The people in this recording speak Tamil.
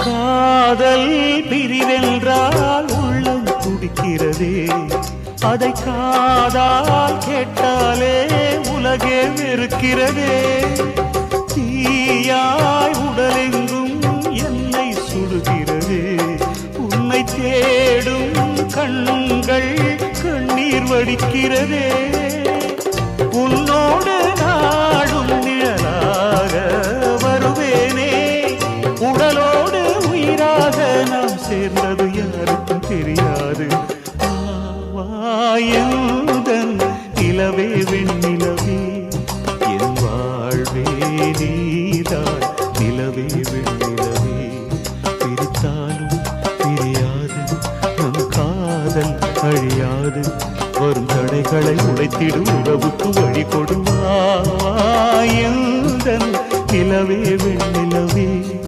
காதல் பிரிவென்றால் உள்ளம் துடிக்கிறதே, அதை காதால் கேட்டாலே உலகே வெறுக்கிறதே. தீயாய் உடலெங்கும் என்னை சுடுகிறதே, உன்னை தேடும் கண்கள் கண்ணீர் வடிக்கிறதே. உன்னோடு நாடும் நிழலாக வருவேனே, உடலோடு உயிராக நாம் சேர்ந்தது யாருக்கும் தெரியாது. வாயந்தன் நிலவே வெண்ணிலவே, என் வாழ்வே நீதான் நிலவே வெண்ணிலவே. பிரித்தாலும் பிரியாது நம் காதல் அழியாது, வரும் தடைகளை உடைத்திடும் உறவுக்கு வழி கொடுவாயந்தன் நிலவே வெண்ணிலவே.